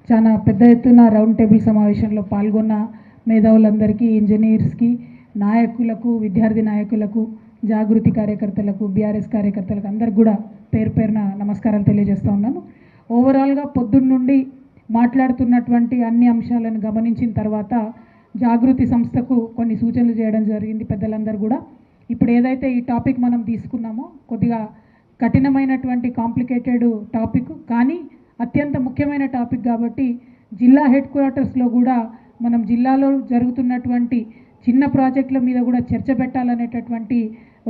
చాలా పెద్ద ఎత్తున రౌండ్ టేబుల్ సమావేశంలో పాల్గొన్న మేధావులందరికీ, ఇంజనీర్స్కి, నాయకులకు, విద్యార్థి నాయకులకు, జాగృతి కార్యకర్తలకు, బీఆర్ఎస్ కార్యకర్తలకు అందరికి కూడా పేరు పేరున నమస్కారాలు తెలియజేస్తూ ఉన్నాను. ఓవరాల్గా పొద్దున్న నుండి మాట్లాడుతున్నటువంటి అన్ని అంశాలను గమనించిన తర్వాత జాగృతి సంస్థకు కొన్ని సూచనలు చేయడం జరిగింది పెద్దలందరూ కూడా. ఇప్పుడు ఏదైతే ఈ టాపిక్ మనం తీసుకున్నామో కొద్దిగా కఠినమైనటువంటి కాంప్లికేటెడ్ టాపిక్, కానీ అత్యంత ముఖ్యమైన టాపిక్ కాబట్టి జిల్లా హెడ్ క్వార్టర్స్లో కూడా మనం జిల్లాలో జరుగుతున్నటువంటి చిన్న ప్రాజెక్టుల మీద కూడా చర్చ పెట్టాలనేటటువంటి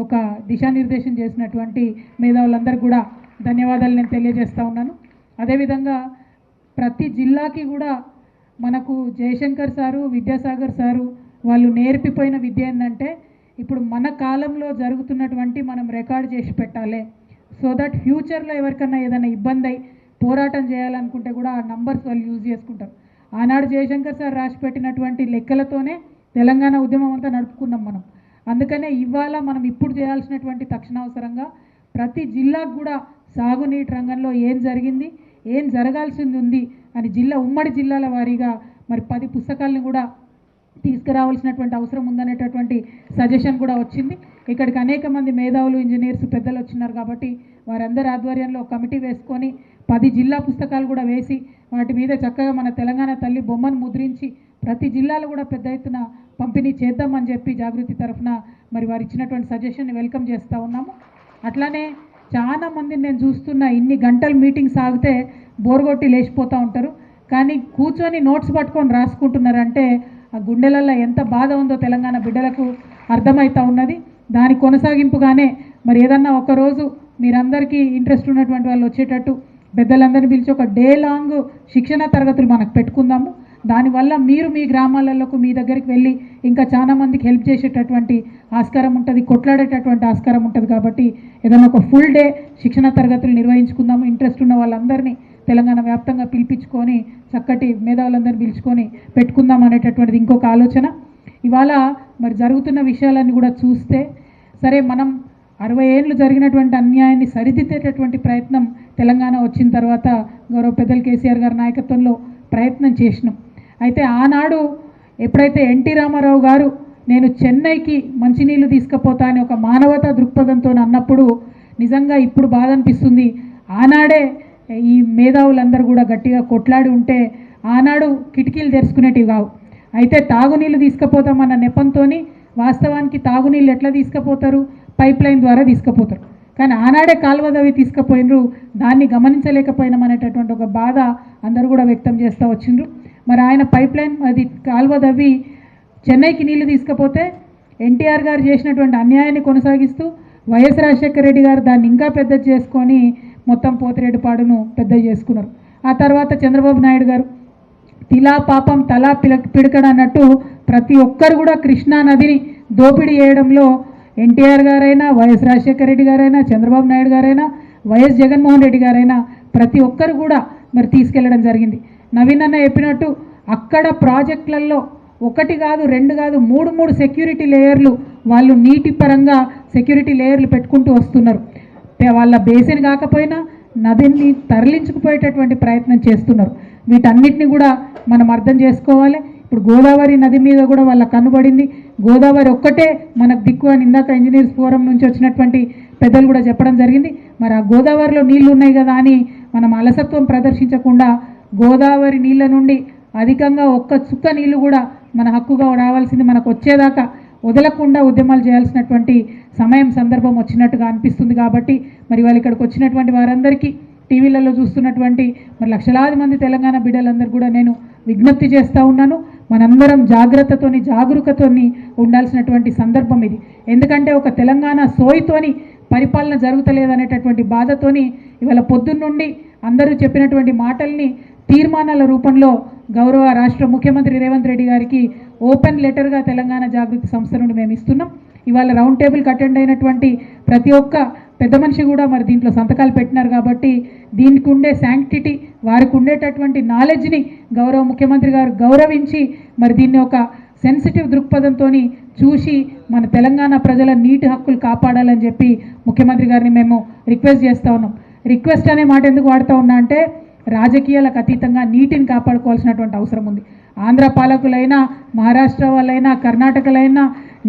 ఒక దిశానిర్దేశం చేసినటువంటి మేధావులందరూ కూడా ధన్యవాదాలు నేను తెలియజేస్తూ ఉన్నాను. అదేవిధంగా ప్రతి జిల్లాకి కూడా మనకు జయశంకర్ సారు, విద్యాసాగర్ సారు వాళ్ళు నేర్పిపోయిన విద్య ఏంటంటే ఇప్పుడు మన కాలంలో జరుగుతున్నటువంటి మనం రికార్డ్ చేసి పెట్టాలి. సో దట్ ఫ్యూచర్లో ఎవరికన్నా ఏదైనా ఇబ్బంది అయి పోరాటం చేయాలనుకుంటే కూడా ఆ నంబర్స్ వాళ్ళు యూజ్ చేసుకుంటారు. ఆనాడు జయశంకర్ సార్ రాసి పెట్టినటువంటి లెక్కలతోనే తెలంగాణ ఉద్యమం అంతా నడుపుకున్నాం మనం. అందుకనే ఇవాళ మనం ఇప్పుడు చేయాల్సినటువంటి తక్షణావసరంగా ప్రతి జిల్లాకు కూడా సాగునీటి రంగంలో ఏం జరిగింది, ఏం జరగాల్సింది ఉంది అని ఉమ్మడి జిల్లాల వారీగా మరి 10 పుస్తకాలను కూడా తీసుకురావాల్సినటువంటి అవసరం ఉందనేటటువంటి సజెషన్ కూడా వచ్చింది. ఇక్కడికి అనేక మంది మేధావులు, ఇంజనీర్స్, పెద్దలు వచ్చినారు కాబట్టి వారందరి ఆధ్వర్యంలో కమిటీ వేసుకొని 10 జిల్లా పుస్తకాలు కూడా వేసి వాటి మీద చక్కగా మన తెలంగాణ తల్లి బొమ్మను ముద్రించి ప్రతి జిల్లాలో కూడా పెద్ద ఎత్తున పంపిణీ చేద్దామని చెప్పి జాగృతి తరఫున మరి వారు ఇచ్చినటువంటి సజెషన్ని వెల్కమ్ చేస్తూ ఉన్నాము. అట్లానే చాలా మందిని నేను చూస్తున్నా, ఇన్ని గంటలు మీటింగ్ సాగితే బోర్గొట్టి లేచిపోతూ ఉంటారు, కానీ కూర్చొని నోట్స్ పట్టుకొని రాసుకుంటున్నారంటే ఆ గుండెలలో ఎంత బాధ ఉందో తెలంగాణ బిడ్డలకు అర్థమవుతూ ఉన్నది. దాని కొనసాగింపుగానే మరి ఏదన్నా ఒకరోజు మీరందరికీ ఇంట్రెస్ట్ ఉన్నటువంటి వాళ్ళు వచ్చేటట్టు పెద్దలందరినీ పిలిచి ఒక డే లాంగ్ శిక్షణ తరగతులు మనకు పెట్టుకుందాము. దానివల్ల మీరు మీ గ్రామాలకు మీ దగ్గరికి వెళ్ళి ఇంకా చాలా మందికి హెల్ప్ చేసేటటువంటి ఆస్కారం ఉంటుంది, కొట్లాడేటటువంటి ఆస్కారం ఉంటుంది. కాబట్టి ఏదైనా ఒక ఫుల్ డే శిక్షణ తరగతులు నిర్వహించుకుందాము. ఇంట్రెస్ట్ ఉన్న వాళ్ళందరినీ తెలంగాణ వ్యాప్తంగా పిలిపించుకొని చక్కటి మేధావులందరినీ పిలుచుకొని పెట్టుకుందాం అనేటటువంటిది ఇంకొక ఆలోచన. ఇవాళ మరి జరుగుతున్న విషయాలన్నీ కూడా చూస్తే సరే, మనం 60 ఏళ్ళు జరిగినటువంటి అన్యాయాన్ని సరిదిద్దేటటువంటి ప్రయత్నం తెలంగాణ వచ్చిన తర్వాత గౌరవ పెద్దలు కేసీఆర్ గారి నాయకత్వంలో ప్రయత్నం చేసినాం. అయితే ఆనాడు ఎప్పుడైతే ఎన్టీ రామారావు గారు నేను చెన్నైకి మంచినీళ్ళు తీసుకుపోతా అని ఒక మానవతా దృక్పథంతో అన్నప్పుడు నిజంగా ఇప్పుడు బాధ అనిపిస్తుంది. ఆనాడే ఈ మేధావులందరూ కూడా గట్టిగా కొట్లాడి ఉంటే ఆనాడు కిటికీలు తెరుచుకునేటివి కావు. అయితే తాగునీళ్ళు తీసుకుపోతామన్న నెపంతో వాస్తవానికి తాగునీళ్ళు ఎట్లా తీసుకుపోతారు, పైప్ లైన్ ద్వారా తీసుకుపోతారు. కానీ ఆనాడే కాలువదవి తీసుకుపోయినరు, దాన్ని గమనించలేకపోయినాం అనేటటువంటి ఒక బాధ అందరూ కూడా వ్యక్తం చేస్తూ వచ్చిండ్రు. మరి ఆయన పైప్ లైన్ అది కాలువదవి చెన్నైకి నీళ్లు తీసుకుపోతే ఎన్టీఆర్ గారు చేసినటువంటి అన్యాయాన్ని కొనసాగిస్తూ వైఎస్ రాజశేఖర రెడ్డి గారు దాన్ని ఇంకా పెద్ద చేసుకొని మొత్తం పోతిరెడ్డిపాడును పెద్ద చేసుకున్నారు. ఆ తర్వాత చంద్రబాబు నాయుడు గారు తిలా పాపం తలా పిడకడ అన్నట్టు ప్రతి ఒక్కరు కూడా కృష్ణా నదిని దోపిడీ చేయడంలో ఎన్టీఆర్ గారైనా, వైఎస్ రాజశేఖర రెడ్డి గారైనా, చంద్రబాబు నాయుడు గారైనా, వైఎస్ జగన్మోహన్ రెడ్డి గారైనా ప్రతి ఒక్కరు కూడా మరి తీసుకెళ్లడం జరిగింది. నవీన్ అన్న చెప్పినట్టు అక్కడ ప్రాజెక్టులలో 1 కాదు 2 కాదు 3 సెక్యూరిటీ లేయర్లు వాళ్ళు నీటి పరంగా సెక్యూరిటీ లేయర్లు పెట్టుకుంటూ వస్తున్నారు. వాళ్ళ బేసిన్ కాకపోయినా నదిని తరలించుకుపోయేటటువంటి ప్రయత్నం చేస్తున్నారు. వీటన్నిటిని కూడా మనం అర్థం చేసుకోవాలి. ఇప్పుడు గోదావరి నది మీద కూడా వాళ్ళ కనుబడింది. గోదావరి ఒక్కటే మనకు దిక్కు అని ఇందాక ఇంజనీర్స్ ఫోరం నుంచి వచ్చినటువంటి పెద్దలు కూడా చెప్పడం జరిగింది. మరి ఆ గోదావరిలో నీళ్లు ఉన్నాయి కదా అని మనం అలసత్వం ప్రదర్శించకుండా గోదావరి నీళ్ళ నుండి అధికంగా 1 చుక్క నీళ్లు కూడా మన హక్కుగా రావాల్సింది మనకు వచ్చేదాకా వదలకుండా ఉద్యమాలు చేయాల్సినటువంటి సమయం, సందర్భం వచ్చినట్టుగా అనిపిస్తుంది. కాబట్టి మరి వాళ్ళు ఇక్కడికి వచ్చినటువంటి వారందరికీ, టీవీలలో చూస్తున్నటువంటి మరి లక్షలాది మంది తెలంగాణ బిడ్డలందరూ కూడా నేను విజ్ఞప్తి చేస్తూ ఉన్నాను. మనందరం జాగ్రత్తతోని, జాగరూకతోని ఉండాల్సినటువంటి సందర్భం ఇది. ఎందుకంటే ఒక తెలంగాణ సోయితోని పరిపాలన జరుగుతలేదనేటటువంటి బాధతోని ఇవాళ పొద్దున్నుండి అందరూ చెప్పినటువంటి మాటల్ని తీర్మానాల రూపంలో గౌరవ రాష్ట్ర ముఖ్యమంత్రి రేవంత్ రెడ్డి గారికి ఓపెన్ లెటర్గా తెలంగాణ జాగృతి సంస్థ నుండి మేము ఇస్తున్నాం. ఇవాళ రౌండ్ టేబుల్కి అటెండ్ అయినటువంటి ప్రతి ఒక్క పెద్ద మనిషి కూడా మరి దీంట్లో సంతకాలు పెట్టినారు. కాబట్టి దీనికి ఉండే శాంక్టిటీ, వారికి ఉండేటటువంటి నాలెడ్జ్ని గౌరవ ముఖ్యమంత్రి గారు గౌరవించి మరి దీన్ని ఒక సెన్సిటివ్ దృక్పథంతో చూసి మన తెలంగాణ ప్రజల నీటి హక్కులు కాపాడాలని చెప్పి ముఖ్యమంత్రి గారిని మేము రిక్వెస్ట్ చేస్తూ ఉన్నాం. రిక్వెస్ట్ అనే మాట ఎందుకు వాడుతూ ఉన్నా అంటే రాజకీయాలకు అతీతంగా నీటిని కాపాడుకోవాల్సినటువంటి అవసరం ఉంది. ఆంధ్ర పాలకులైనా, మహారాష్ట్ర వాళ్ళైనా, కర్ణాటకలైనా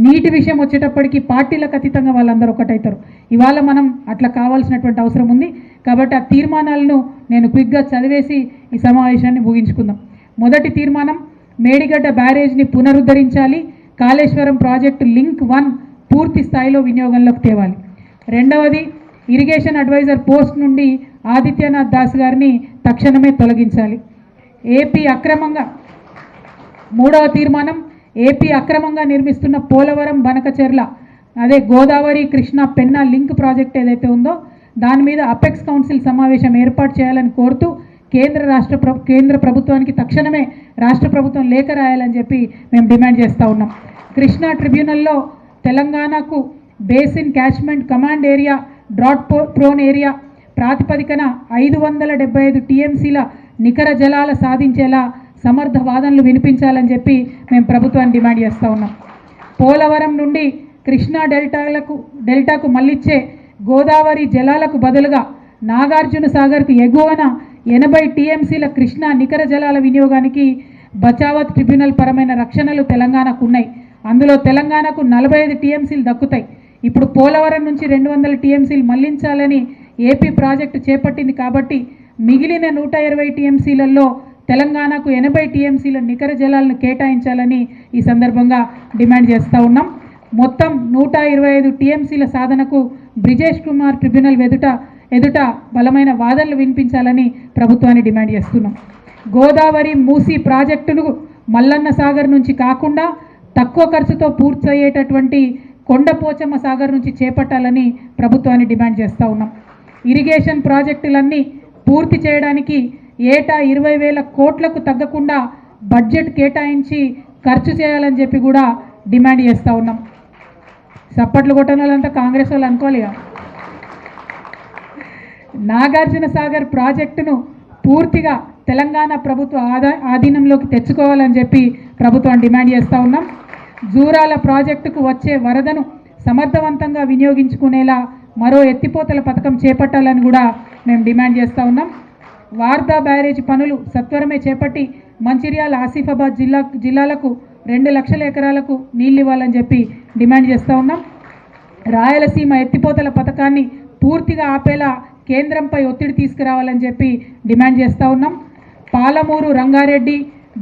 నీటి విషయం వచ్చేటప్పటికి పార్టీలకు అతీతంగా వాళ్ళందరూ ఒకటవుతారు. ఇవాళ మనం అట్లా కావాల్సినటువంటి అవసరం ఉంది. కాబట్టి ఆ తీర్మానాలను నేను క్విక్గా చదివేసి ఈ సమావేశాన్ని ముగించుకుందాం. మొదటి తీర్మానం, మేడిగడ్డ బ్యారేజ్ని పునరుద్ధరించాలి, కాళేశ్వరం ప్రాజెక్టు లింక్ 1 పూర్తి స్థాయిలో వినియోగంలోకి తేవాలి. రెండవది, ఇరిగేషన్ అడ్వైజర్ పోస్ట్ నుండి ఆదిత్యనాథ్ దాస్ గారిని తక్షణమే తొలగించాలి. మూడవ తీర్మానం, ఏపీ అక్రమంగా నిర్మిస్తున్న పోలవరం బనకచెర్ల అదే గోదావరి కృష్ణా పెన్నా లింక్ ప్రాజెక్ట్ ఏదైతే ఉందో దాని మీద అపెక్స్ కౌన్సిల్ సమావేశం ఏర్పాటు చేయాలని కోరుతూ కేంద్ర ప్రభుత్వానికి తక్షణమే రాష్ట్ర ప్రభుత్వం లేఖ రాయాలని చెప్పి మేము డిమాండ్ చేస్తూ ఉన్నాం. కృష్ణా ట్రిబ్యునల్లో తెలంగాణకు basin catchment command area drought prone area ప్రాతిపదికన 575 టీఎంసీల నికర జలాల సాధించేలా సమర్థ వాదనలు వినిపించాలని చెప్పి మేము ప్రభుత్వాన్ని డిమాండ్ చేస్తూ ఉన్నాం. పోలవరం నుండి కృష్ణా డెల్టాకు మళ్ళిచ్చే గోదావరి జలాలకు బదులుగా నాగార్జున సాగర్కు ఎగువన 80 టీఎంసీల కృష్ణా నికర జలాల వినియోగానికి బచావత్ ట్రిబ్యునల్ పరమైన రక్షణలు తెలంగాణకు ఉన్నాయి. అందులో తెలంగాణకు 45 టీఎంసీలు దక్కుతాయి. ఇప్పుడు పోలవరం నుంచి 200 టీఎంసీలు మళ్లించాలని ఏపీ ప్రాజెక్టు చేపట్టింది. కాబట్టి మిగిలిన 120 టీఎంసీలలో తెలంగాణకు 80 టీఎంసీల నికర జలాలను కేటాయించాలని ఈ సందర్భంగా డిమాండ్ చేస్తూ ఉన్నాం. మొత్తం 125 టీఎంసీల సాధనకు బ్రిజేష్ కుమార్ ట్రిబ్యునల్ ఎదుట బలమైన వాదనలు వినిపించాలని ప్రభుత్వాన్ని డిమాండ్ చేస్తున్నాం. గోదావరి మూసీ ప్రాజెక్టును మల్లన్న సాగర్ నుంచి కాకుండా తక్కువ ఖర్చుతో పూర్తయ్యేటటువంటి కొండపోచమ్మ సాగర్ నుంచి చేపట్టాలని ప్రభుత్వాన్ని డిమాండ్ చేస్తూ ఉన్నాం. ఇరిగేషన్ ప్రాజెక్టులన్నీ పూర్తి చేయడానికి ఏటా 20,000 కోట్లకు తగ్గకుండా బడ్జెట్ కేటాయించి ఖర్చు చేయాలని చెప్పి కూడా డిమాండ్ చేస్తూ ఉన్నాం. చప్పట్లు కొట్టని వాళ్ళంతా కాంగ్రెస్ వాళ్ళు అనుకోలేక నాగార్జున సాగర్ ప్రాజెక్టును పూర్తిగా తెలంగాణ ప్రభుత్వ ఆధీనంలోకి తెచ్చుకోవాలని చెప్పి ప్రభుత్వాన్ని డిమాండ్ చేస్తూ ఉన్నాం. జూరాల ప్రాజెక్టుకు వచ్చే వరదను సమర్థవంతంగా వినియోగించుకునేలా మరో ఎత్తిపోతల పథకం చేపట్టాలని కూడా మేము డిమాండ్ చేస్తూ ఉన్నాం. వార్దా బ్యారేజ్ పనులు సత్వరమే చేపట్టి మంచిర్యాల, ఆసిఫాబాద్ జిల్లాలకు 2 లక్షల ఎకరాలకు నీళ్ళు ఇవ్వాలని చెప్పి డిమాండ్ చేస్తూ ఉన్నాం. రాయలసీమ ఎత్తిపోతల పథకాన్ని పూర్తిగా ఆపేలా కేంద్రంపై ఒత్తిడి తీసుకురావాలని చెప్పి డిమాండ్ చేస్తూ ఉన్నాం. పాలమూరు, రంగారెడ్డి,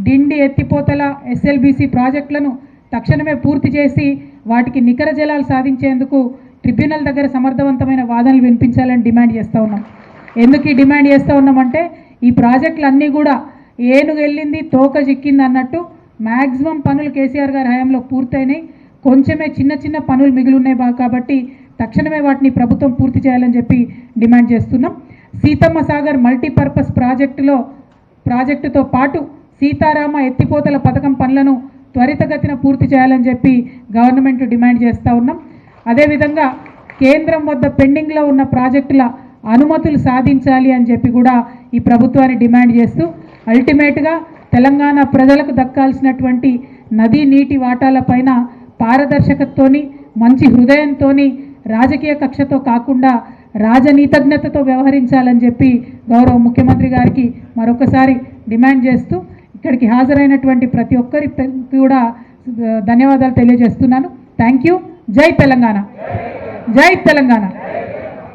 డిండి ఎత్తిపోతల ఎస్ఎల్బీసీ ప్రాజెక్టులను తక్షణమే పూర్తి చేసి వాటికి నికర జలాలు సాధించేందుకు ట్రిబ్యునల్ దగ్గర సమర్థవంతమైన వాదనలు వినిపించాలని డిమాండ్ చేస్తూ ఉన్నాం. ఎందుకు ఈ డిమాండ్ చేస్తూ ఉన్నామంటే ఈ ప్రాజెక్టులు అన్నీ కూడా ఏనుగు వెళ్ళింది తోక చిక్కింది అన్నట్టు మ్యాక్సిమం పనులు కేసీఆర్ గారి హయాంలో పూర్తయినాయి. కొంచెమే చిన్న పనులు మిగిలి ఉన్నాయి కాబట్టి తక్షణమే వాటిని ప్రభుత్వం పూర్తి చేయాలని చెప్పి డిమాండ్ చేస్తున్నాం. సీతమ్మ సాగర్ మల్టీపర్పస్ ప్రాజెక్టుతో పాటు సీతారామ ఎత్తిపోతల పథకం పనులను త్వరితగతిన పూర్తి చేయాలని చెప్పి గవర్నమెంట్ డిమాండ్ చేస్తూ ఉన్నాం. అదేవిధంగా కేంద్రం వద్ద పెండింగ్లో ఉన్న ప్రాజెక్టుల అనుమతులు సాధించాలి అని చెప్పి కూడా ఈ ప్రభుత్వాన్ని డిమాండ్ చేస్తూ అల్టిమేట్గా తెలంగాణ ప్రజలకు దక్కాల్సినటువంటి నదీ నీటి వాటాలపైన పారదర్శకతతోని, మంచి హృదయంతోని, రాజకీయ కక్షతో కాకుండా రాజనీతజ్ఞతతో వ్యవహరించాలని చెప్పి గౌరవ ముఖ్యమంత్రి గారికి మరొకసారి డిమాండ్ చేస్తూ ఇక్కడికి హాజరైనటువంటి ప్రతి ఒక్కరికి కూడా ధన్యవాదాలు తెలియజేస్తున్నాను. Thank you. జై తెలంగాణ, జై తెలంగాణ.